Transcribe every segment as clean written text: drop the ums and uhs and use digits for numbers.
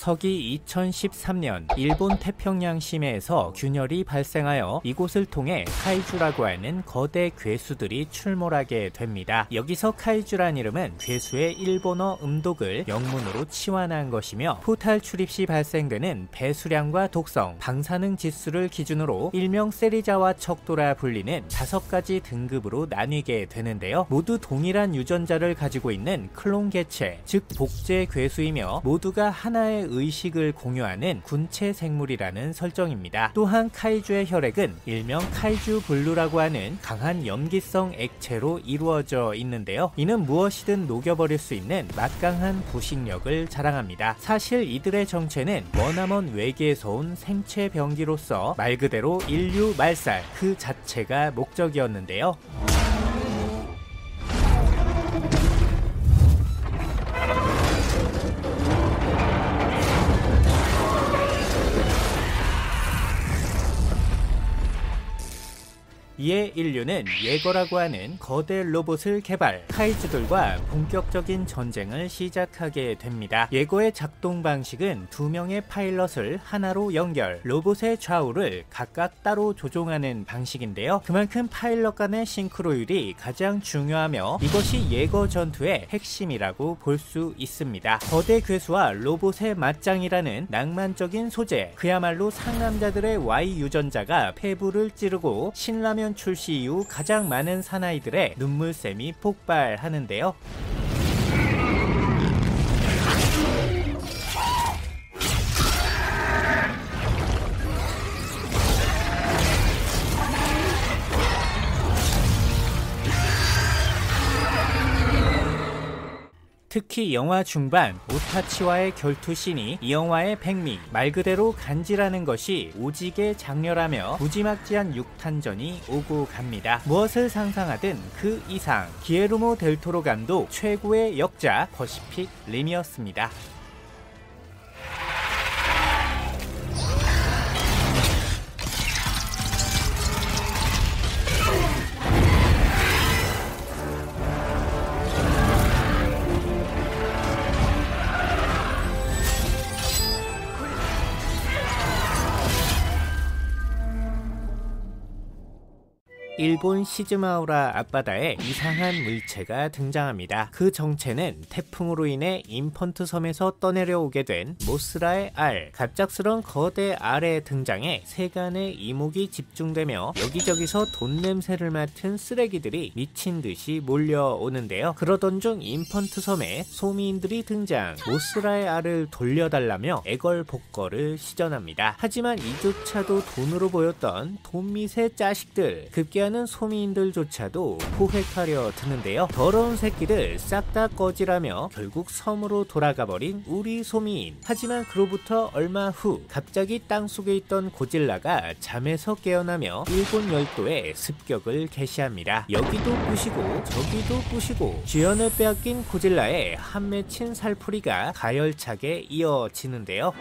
서기 2013년 일본 태평양 심해에서 균열이 발생하여 이곳을 통해 카이주라고 하는 거대 괴수들이 출몰하게 됩니다. 여기서 카이주란 이름은 괴수의 일본어 음독을 영문으로 치환한 것이며 포탈 출입 시 발생되는 배수량과 독성, 방사능 지수를 기준으로 일명 세리자와 척도라 불리는 5가지 등급으로 나뉘게 되는데요. 모두 동일한 유전자를 가지고 있는 클론 개체, 즉 복제 괴수이며 모두가 하나의 의식을 공유하는 군체 생물이라는 설정입니다. 또한 카이주의 혈액은 일명 카이주 블루라고 하는 강한 염기성 액체로 이루어져 있는데요. 이는 무엇이든 녹여버릴 수 있는 막강한 부식력을 자랑합니다. 사실 이들의 정체는 머나먼 외계에서 온 생체 병기로서 말 그대로 인류 말살 그 자체가 목적이었는데요. 이에 인류는 예거라고 하는 거대 로봇을 개발, 카이주들과 본격적인 전쟁을 시작하게 됩니다. 예거의 작동 방식은 2명의 파일럿을 하나로 연결, 로봇의 좌우를 각각 따로 조종하는 방식인데요. 그만큼 파일럿 간의 싱크로율이 가장 중요하며 이것이 예거 전투의 핵심이라고 볼 수 있습니다. 거대 괴수와 로봇의 맞짱이라는 낭만적인 소재, 그야말로 상남자들의 Y 유전자가 폐부를 찌르고 신라면 출시 이후 가장 많은 사나이들의 눈물샘이 폭발하는데요. 특히 영화 중반 오타치와의 결투씬이 이 영화의 백미, 말 그대로 간지라는 것이 오지게 장렬하며 무지막지한 육탄전이 오고 갑니다. 무엇을 상상하든 그 이상, 기에르모 델토로 감독 최고의 역자 퍼시픽 림이었습니다. 일본 시즈마우라 앞바다에 이상한 물체가 등장합니다. 그 정체는 태풍으로 인해 인펀트 섬에서 떠내려오게 된 모스라의 알. 갑작스런 거대 알의 등장에 세간의 이목이 집중되며 여기저기서 돈 냄새를 맡은 쓰레기들이 미친 듯이 몰려오는데요. 그러던 중 인펀트 섬에 소미인들이 등장, 모스라의 알을 돌려달라며 애걸복걸을 시전합니다. 하지만 이조차도 돈으로 보였던 돈밑의 자식들, 급기야는 소미인들조차도 포획하려 드는데요. 더러운 새끼들 싹 다 꺼지라며 결국 섬으로 돌아가버린 우리 소미인. 하지만 그로부터 얼마 후 갑자기 땅속에 있던 고질라가 잠에서 깨어나며 일본 열도에 습격을 개시합니다. 여기도 부시고 저기도 부시고 주연을 빼앗긴 고질라의 한 맺힌 살풀이가 가열차게 이어지는데요.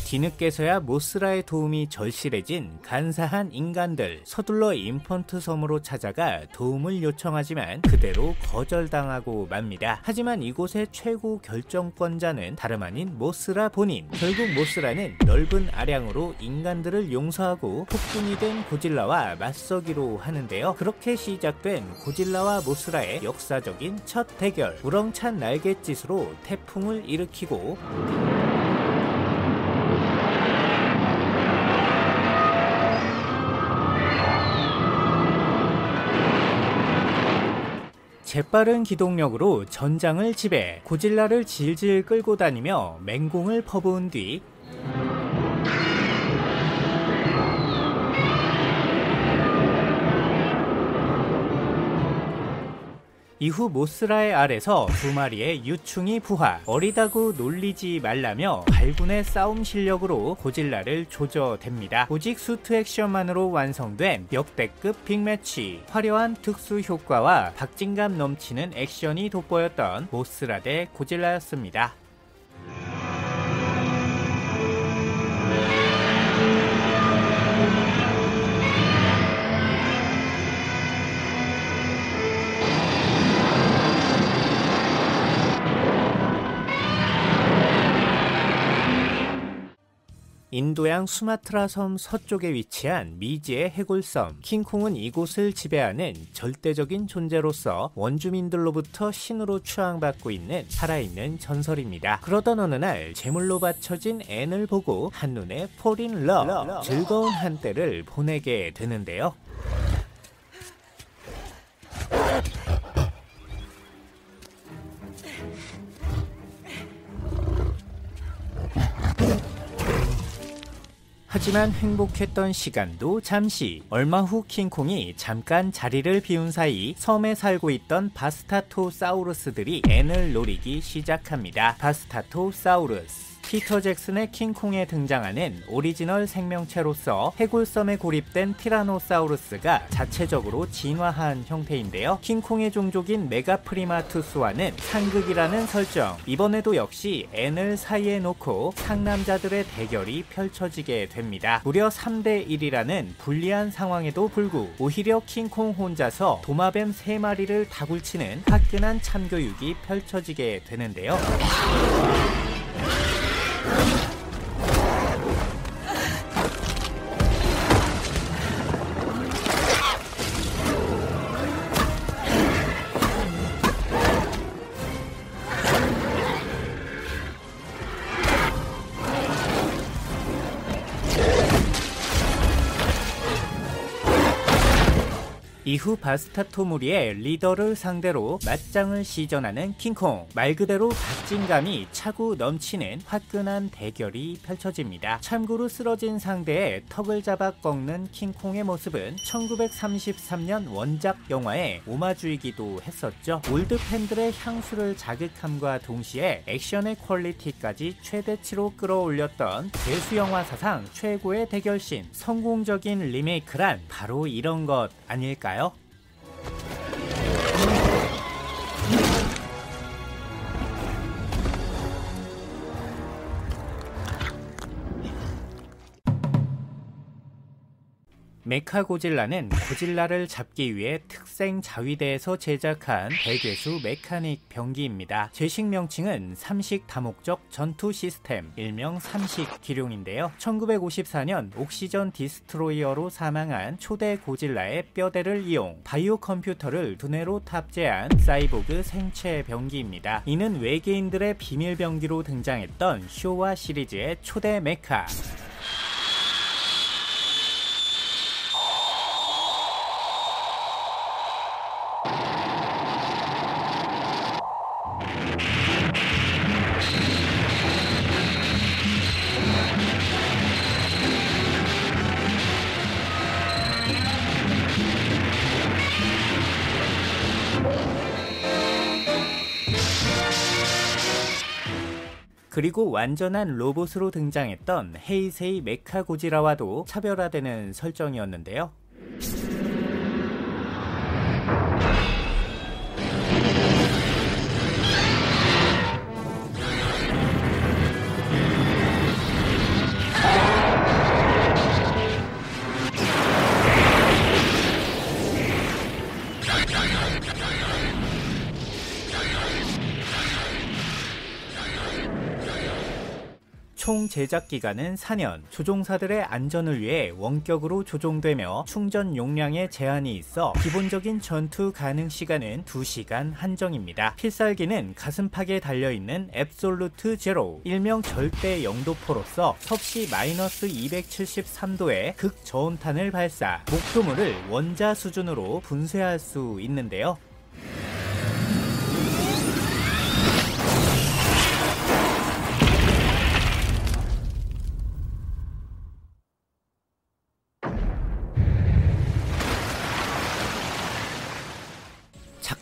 뒤늦게서야 모스라의 도움이 절실해진 간사한 인간들, 서둘러 인펀트 섬으로 찾아가 도움을 요청하지만 그대로 거절당하고 맙니다. 하지만 이곳의 최고 결정권자는 다름 아닌 모스라 본인. 결국 모스라는 넓은 아량으로 인간들을 용서하고 폭군이 된 고질라와 맞서기로 하는데요. 그렇게 시작된 고질라와 모스라의 역사적인 첫 대결. 우렁찬 날갯짓으로 태풍을 일으키고 재빠른 기동력으로 전장을 지배, 고질라를 질질 끌고 다니며 맹공을 퍼부은 뒤 이후 모스라의 알에서 2마리의 유충이 부화, 어리다고 놀리지 말라며 발군의 싸움 실력으로 고질라를 조져댑니다. 오직 수트 액션만으로 완성된 역대급 빅매치, 화려한 특수 효과와 박진감 넘치는 액션이 돋보였던 모스라 대 고질라였습니다. 인도양 수마트라 섬 서쪽에 위치한 미지의 해골섬. 킹콩은 이곳을 지배하는 절대적인 존재로서 원주민들로부터 신으로 추앙받고 있는 살아있는 전설입니다. 그러던 어느 날 제물로 바쳐진 앤을 보고 한눈에 폴인 러 즐거운 한때를 보내게 되는데요. 하지만 행복했던 시간도 잠시. 얼마 후 킹콩이 잠깐 자리를 비운 사이 섬에 살고 있던 바스타토사우루스들이 앤을 노리기 시작합니다. 바스타토사우루스, 피터 잭슨의 킹콩에 등장하는 오리지널 생명체로서 해골섬에 고립된 티라노사우루스가 자체적으로 진화한 형태인데요. 킹콩의 종족인 메가프리마투스와는 상극이라는 설정. 이번에도 역시 앤을 사이에 놓고 상남자들의 대결이 펼쳐지게 됩니다. 무려 3대1이라는 불리한 상황에도 불구 오히려 킹콩 혼자서 도마뱀 3마리를 다굴치는 화끈한 참교육이 펼쳐지게 되는데요. 이후 바스타토 무리의 리더를 상대로 맞짱을 시전하는 킹콩. 말 그대로 박진감이 차고 넘치는 화끈한 대결이 펼쳐집니다. 참고로 쓰러진 상대의 턱을 잡아 꺾는 킹콩의 모습은 1933년 원작 영화의 오마주이기도 했었죠. 올드 팬들의 향수를 자극함과 동시에 액션의 퀄리티까지 최대치로 끌어올렸던 대수영화 사상 최고의 대결신. 성공적인 리메이크란 바로 이런 것 아닐까요? 메카고질라는 고질라를 잡기 위해 특생 자위대에서 제작한 대괴수 메카닉 병기입니다. 제식 명칭은 삼식 다목적 전투 시스템, 일명 삼식 기룡인데요. 1954년 옥시전 디스트로이어로 사망한 초대 고질라의 뼈대를 이용 바이오 컴퓨터를 두뇌로 탑재한 사이보그 생체 병기입니다. 이는 외계인들의 비밀 병기로 등장했던 쇼와 시리즈의 초대 메카. 그리고 완전한 로봇으로 등장했던 헤이세이 메카고지라와도 차별화되는 설정이었는데요. 총 제작 기간은 4년, 조종사들의 안전을 위해 원격으로 조종되며 충전 용량에 제한이 있어 기본적인 전투 가능 시간은 2시간 한정입니다. 필살기는 가슴팍에 달려있는 앱솔루트 제로, 일명 절대 영도포로서 섭씨 마이너스 273도의 극저온탄을 발사, 목표물을 원자 수준으로 분쇄할 수 있는데요.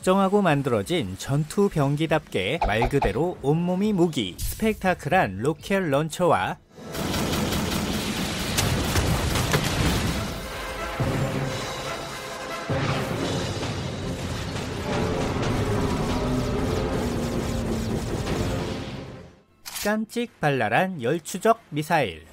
작정하고 만들어진 전투 병기답게 말 그대로 온몸이 무기, 스펙타클한 로켓 런처와 깜찍발랄한 열추적 미사일,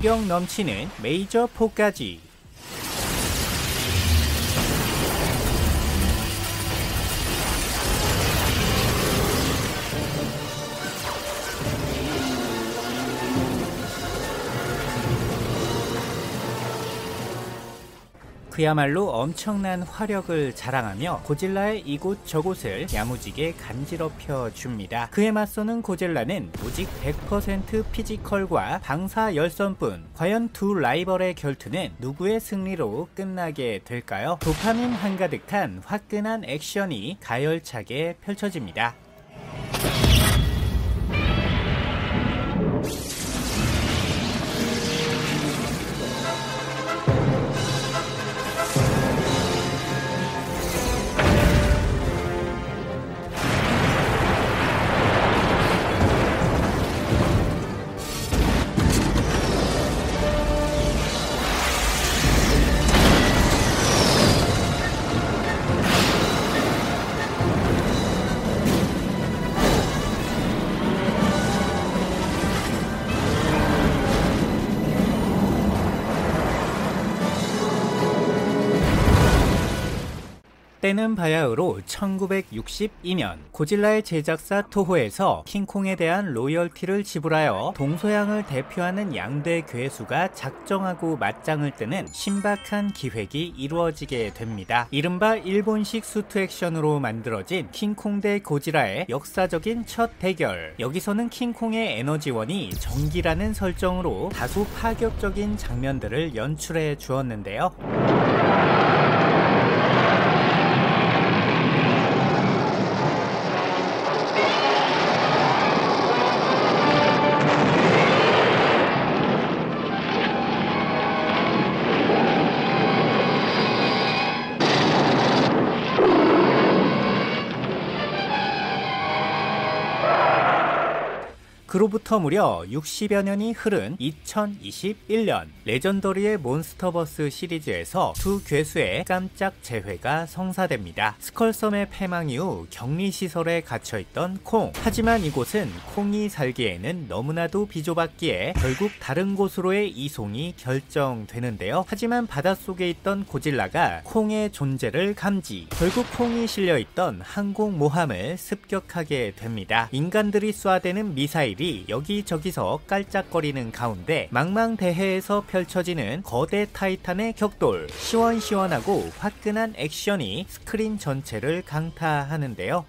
위력 넘치는 메이저 포까지. 그야말로 엄청난 화력을 자랑하며 고질라의 이곳 저곳을 야무지게 간지럽혀 줍니다. 그에 맞서는 고질라는 오직 100% 피지컬과 방사 열선뿐. 과연 두 라이벌의 결투는 누구의 승리로 끝나게 될까요? 도파민 한가득한 화끈한 액션이 가열차게 펼쳐집니다. 때는 바야흐로 1962년 고질라의 제작사 토호에서 킹콩에 대한 로열티를 지불하여 동서양을 대표하는 양대 괴수가 작정하고 맞짱을 뜨는 신박한 기획이 이루어지게 됩니다. 이른바 일본식 수트 액션으로 만들어진 킹콩 대 고질라의 역사적인 첫 대결. 여기서는 킹콩의 에너지원이 전기라는 설정으로 다소 파격적인 장면들을 연출해 주었는데요. 그로부터 무려 60여 년이 흐른 2021년 레전더리의 몬스터버스 시리즈에서 두 괴수의 깜짝 재회가 성사됩니다. 스컬섬의 패망 이후 격리시설에 갇혀있던 콩. 하지만 이곳은 콩이 살기에는 너무나도 비좁았기에 결국 다른 곳으로의 이송이 결정되는데요. 하지만 바닷속에 있던 고질라가 콩의 존재를 감지. 결국 콩이 실려있던 항공모함을 습격하게 됩니다. 인간들이 쏘아대는 미사일이 여기저기서 깔짝거리는 가운데 망망대해에서 펼쳐지는 거대 타이탄의 격돌. 시원시원하고 화끈한 액션이 스크린 전체를 강타하는데요.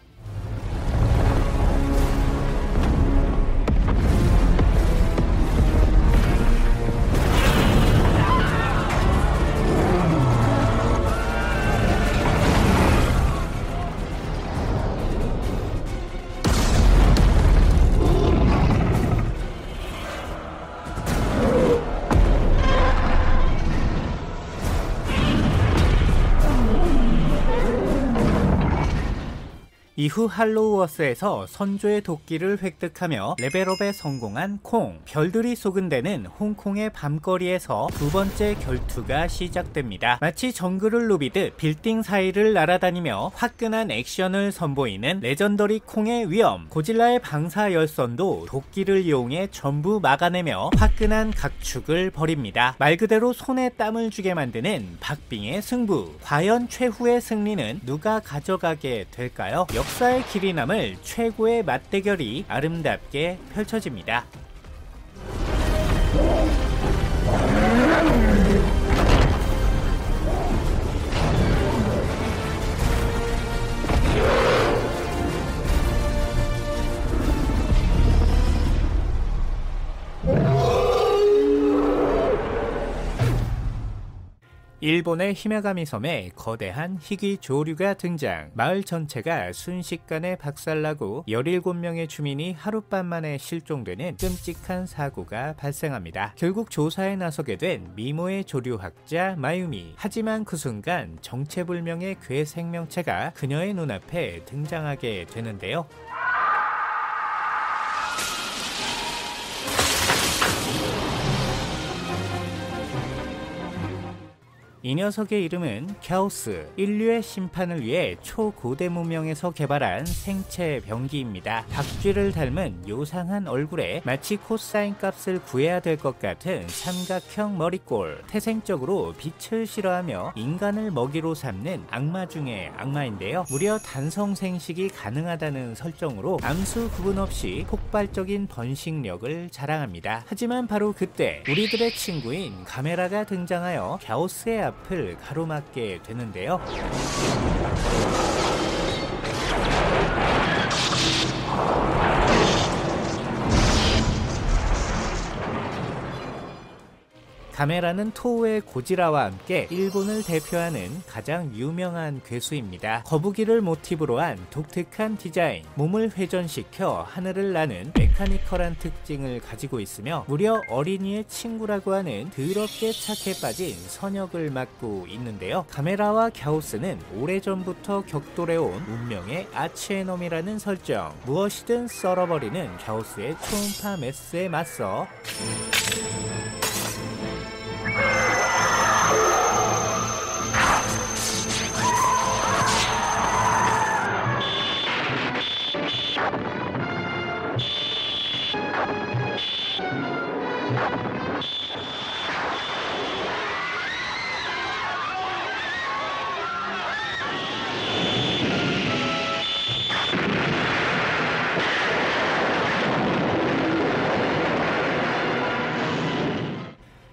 이후 할로우어스에서 선조의 도끼를 획득하며 레벨업에 성공한 콩. 별들이 소근대는 홍콩의 밤거리에서 두 번째 결투가 시작됩니다. 마치 정글을 누비듯 빌딩 사이를 날아다니며 화끈한 액션을 선보이는 레전더리 콩의 위험. 고질라의 방사 열선도 도끼를 이용해 전부 막아내며 화끈한 각축을 벌입니다. 말 그대로 손에 땀을 주게 만드는 박빙의 승부. 과연 최후의 승리는 누가 가져가게 될까요? 역사의 길이 남을 최고의 맞대결이 아름답게 펼쳐집니다. 일본의 히메가미 섬에 거대한 희귀 조류가 등장. 마을 전체가 순식간에 박살나고 17명의 주민이 하룻밤 만에 실종되는 끔찍한 사고가 발생합니다. 결국 조사에 나서게 된 미모의 조류학자 마유미. 하지만 그 순간 정체불명의 괴 생명체가 그녀의 눈앞에 등장하게 되는데요. 이 녀석의 이름은 갸우스, 인류의 심판을 위해 초고대 문명에서 개발한 생체 병기입니다. 닭쥐를 닮은 요상한 얼굴에 마치 코사인 값을 구해야 될 것 같은 삼각형 머리꼴, 태생적으로 빛을 싫어하며 인간을 먹이로 삼는 악마 중의 악마인데요. 무려 단성 생식이 가능하다는 설정으로 암수 구분 없이 폭발적인 번식력을 자랑합니다. 하지만 바로 그때 우리들의 친구인 가메라가 등장하여 갸우스의 앞을 가로막게 되는데요. 가메라는 토우의 고지라와 함께 일본을 대표하는 가장 유명한 괴수입니다. 거북이를 모티브로 한 독특한 디자인, 몸을 회전시켜 하늘을 나는 메카니컬한 특징을 가지고 있으며 무려 어린이의 친구라고 하는 더럽게 착해 빠진 선역을 맡고 있는데요. 가메라와 갸우스는 오래전부터 격돌해온 운명의 아치에놈이라는 설정, 무엇이든 썰어버리는 갸우스의 초음파 매스에 맞서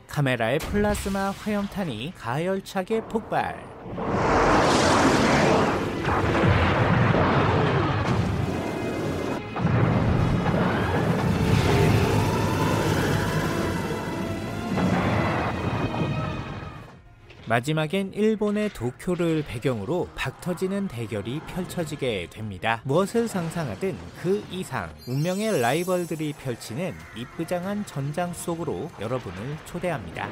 카메라의 플라즈마 화염탄이 가열차게 폭발. 마지막엔 일본의 도쿄를 배경으로 박터지는 대결이 펼쳐지게 됩니다. 무엇을 상상하든 그 이상 운명의 라이벌들이 펼치는 이쁘장한 전장 속으로 여러분을 초대합니다.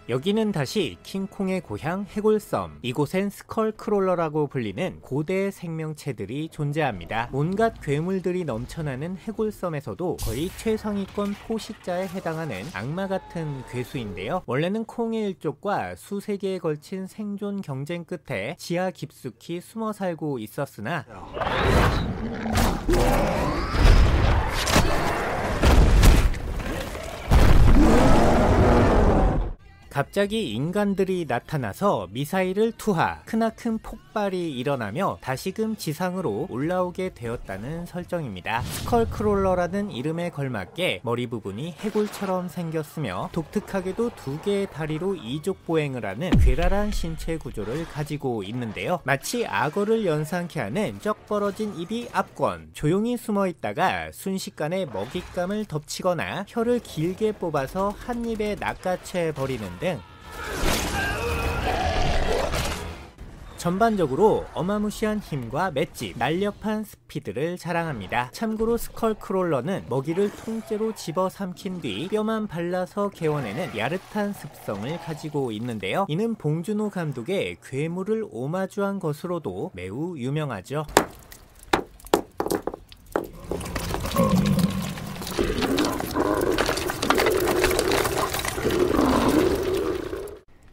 여기는 다시 킹콩의 고향 해골섬. 이곳엔 스컬크롤러라고 불리는 고대의 생명체들이 존재합니다. 온갖 괴물들이 넘쳐나는 해골섬에서도 거의 최상위권 포식자에 해당하는 악마 같은 괴수인데요. 원래는 콩의 일족과 수세 기에 걸친 생존 경쟁 끝에 지하 깊숙이 숨어 살고 있었으나 갑자기 인간들이 나타나서 미사일을 투하, 크나큰 폭발이 일어나며 다시금 지상으로 올라오게 되었다는 설정입니다. 스컬크롤러라는 이름에 걸맞게 머리 부분이 해골처럼 생겼으며 독특하게도 두 개의 다리로 이족 보행을 하는 괴랄한 신체 구조를 가지고 있는데요. 마치 악어를 연상케 하는 쩍 벌어진 입이 압권, 조용히 숨어 있다가 순식간에 먹잇감을 덮치거나 혀를 길게 뽑아서 한 입에 낚아채 버리는 등 전반적으로 어마무시한 힘과 맷집, 날렵한 스피드를 자랑합니다. 참고로 스컬크롤러는 먹이를 통째로 집어삼킨 뒤 뼈만 발라서 개워내는 야릇한 습성을 가지고 있는데요. 이는 봉준호 감독의 괴물을 오마주한 것으로도 매우 유명하죠.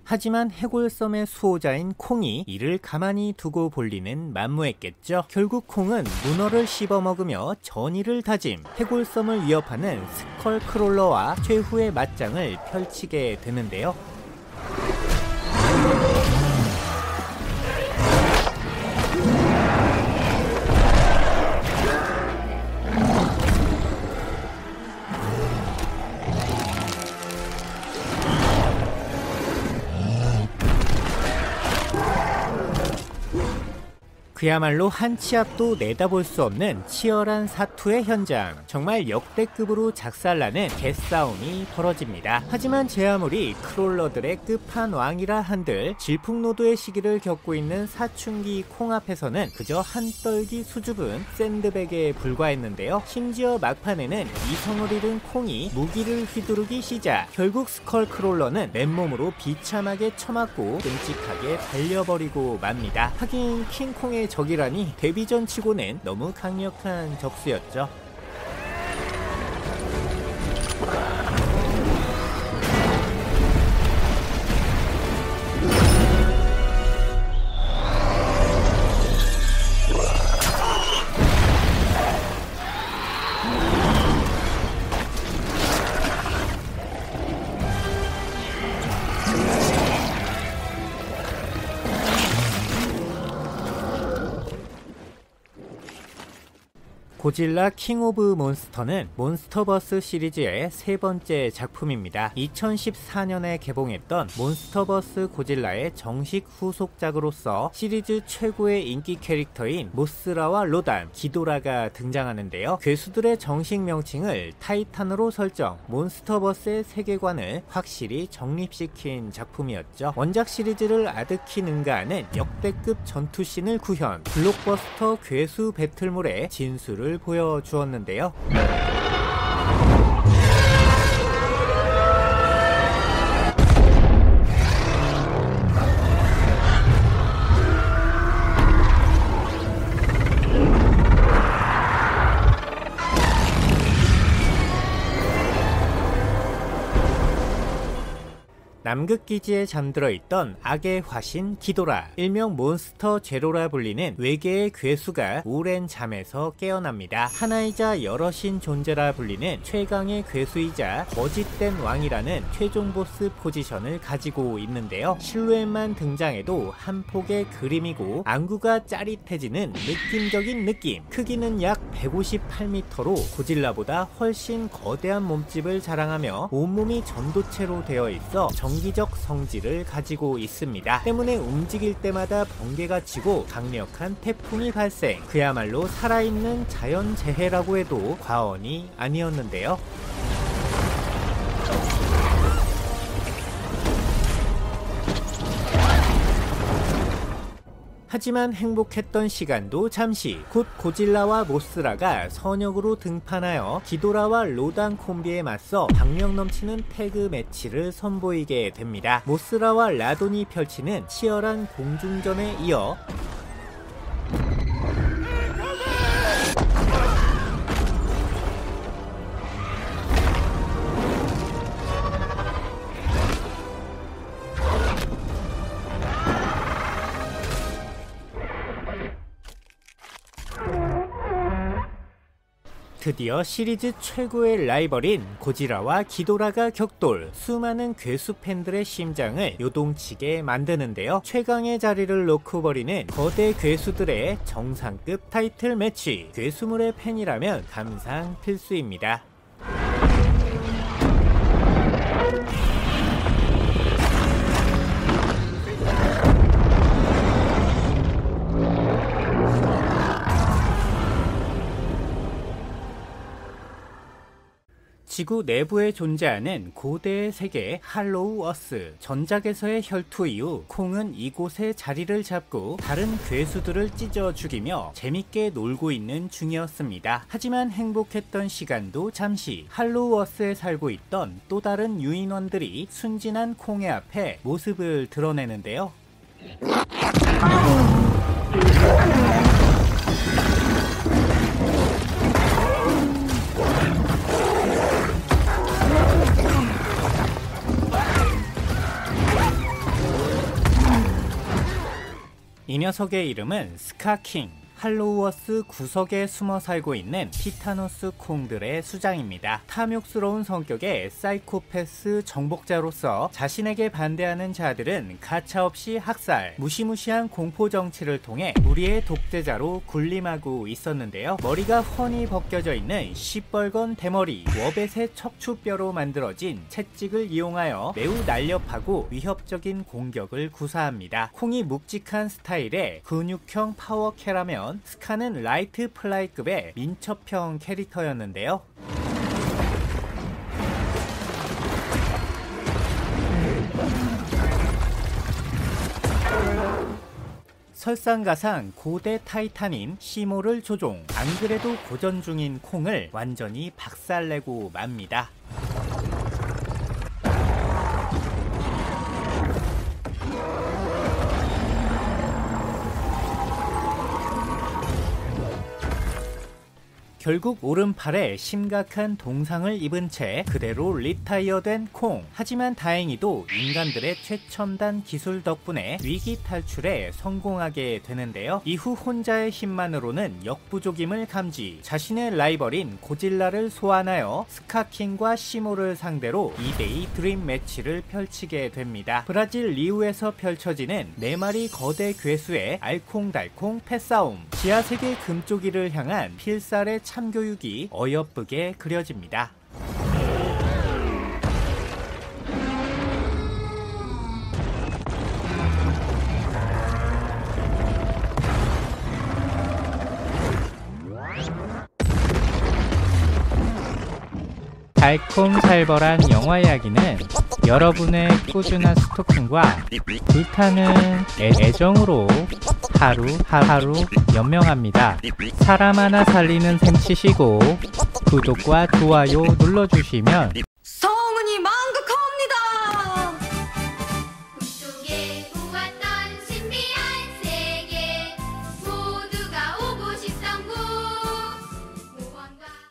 하지만 해골섬의 수호자인 콩이 이를 가만히 두고 볼 리는 만무했겠죠. 결국 콩은 문어를 씹어먹으며 전의를 다짐, 해골섬을 위협하는 스컬크롤러와 최후의 맞짱을 펼치게 되는데요. 그야말로 한 치 앞도 내다볼 수 없는 치열한 사투의 현장. 정말 역대급으로 작살나는 개싸움이 벌어집니다. 하지만 제 아무리 크롤러들의 끝판왕이라 한들 질풍노도의 시기를 겪고 있는 사춘기 콩 앞에서는 그저 한떨기 수줍은 샌드백에 불과했는데요. 심지어 막판에는 이성을 잃은 콩이 무기를 휘두르기 시작. 결국 스컬 크롤러는 맨몸으로 비참하게 처맞고 끔찍하게 달려버리고 맙니다. 하긴 킹콩의 적이라니 데뷔전 치고는 너무 강력한 적수였죠. 고질라 킹 오브 몬스터는 몬스터버스 시리즈의 세 번째 작품입니다. 2014년에 개봉했던 몬스터버스 고질라의 정식 후속작으로서 시리즈 최고의 인기 캐릭터인 모스라와 로단, 기도라가 등장하는데요. 괴수들의 정식 명칭을 타이탄으로 설정, 몬스터버스의 세계관을 확실히 정립시킨 작품이었죠. 원작 시리즈를 아득히 능가하는 역대급 전투씬을 구현, 블록버스터 괴수 배틀물의 진수를 보여주었는데요. 남극기지에 잠들어 있던 악의 화신 기도라, 일명 몬스터 제로라 불리는 외계의 괴수가 오랜 잠에서 깨어납니다. 하나이자 여럿인 존재라 불리는 최강의 괴수이자 거짓된 왕이라는 최종 보스 포지션을 가지고 있는데요. 실루엣만 등장해도 한 폭의 그림이고 안구가 짜릿해지는 느낌적인 느낌. 크기는 약 158m로 고질라보다 훨씬 거대한 몸집을 자랑하며 온몸이 전도체로 되어 있어 정기적 성질을 가지고 있습니다. 때문에 움직일 때마다 번개가 치고 강력한 태풍이 발생. 그야말로 살아있는 자연재해라고 해도 과언이 아니었는데요. 하지만 행복했던 시간도 잠시. 곧 고질라와 모스라가 선역으로 등판하여 기도라와 로단 콤비에 맞서 박력 넘치는 태그 매치를 선보이게 됩니다. 모스라와 라돈이 펼치는 치열한 공중전에 이어 드디어 시리즈 최고의 라이벌인 고지라와 기도라가 격돌. 수많은 괴수 팬들의 심장을 요동치게 만드는데요. 최강의 자리를 놓고 버리는 거대 괴수들의 정상급 타이틀 매치. 괴수물의 팬이라면 감상 필수입니다. 지구 내부에 존재하는 고대의 세계 할로우 어스. 전작에서의 혈투 이후 콩은 이곳에 자리를 잡고 다른 괴수들을 찢어 죽이며 재밌게 놀고 있는 중이었습니다. 하지만 행복했던 시간도 잠시. 할로우 어스에 살고 있던 또 다른 유인원들이 순진한 콩의 앞에 모습을 드러내는데요. 이 녀석의 이름은 스카킹. 팔로우어스 구석에 숨어 살고 있는 티타노스 콩들의 수장입니다. 탐욕스러운 성격의 사이코패스 정복자로서 자신에게 반대하는 자들은 가차없이 학살, 무시무시한 공포 정치를 통해 무리의 독재자로 군림하고 있었는데요. 머리가 훤히 벗겨져 있는 시뻘건 대머리, 워벳의 척추뼈로 만들어진 채찍을 이용하여 매우 날렵하고 위협적인 공격을 구사합니다. 콩이 묵직한 스타일의 근육형 파워캐라면 스카는 라이트 플라이급의 민첩형 캐릭터였는데요. 설상가상 고대 타이탄인 시모를 조종, 안 그래도 고전 중인 콩을 완전히 박살내고 맙니다. 결국 오른팔에 심각한 동상을 입은 채 그대로 리타이어된 콩. 하지만 다행히도 인간들의 최첨단 기술 덕분에 위기 탈출에 성공하게 되는데요. 이후 혼자의 힘만으로는 역부족임을 감지, 자신의 라이벌인 고질라를 소환하여 스카킹과 시모를 상대로 2대2 드림 매치를 펼치게 됩니다. 브라질 리우에서 펼쳐지는 4마리 거대 괴수의 알콩달콩 패싸움. 지하세계 금쪽이를 향한 필살의 참교육이 어여쁘게 그려집니다. 달콤살벌한 영화 이야기는 여러분의 꾸준한 스토킹과 불타는 애정으로 하루하루 연명합니다. 사람 하나 살리는 셈 치시고 구독과 좋아요 눌러주시면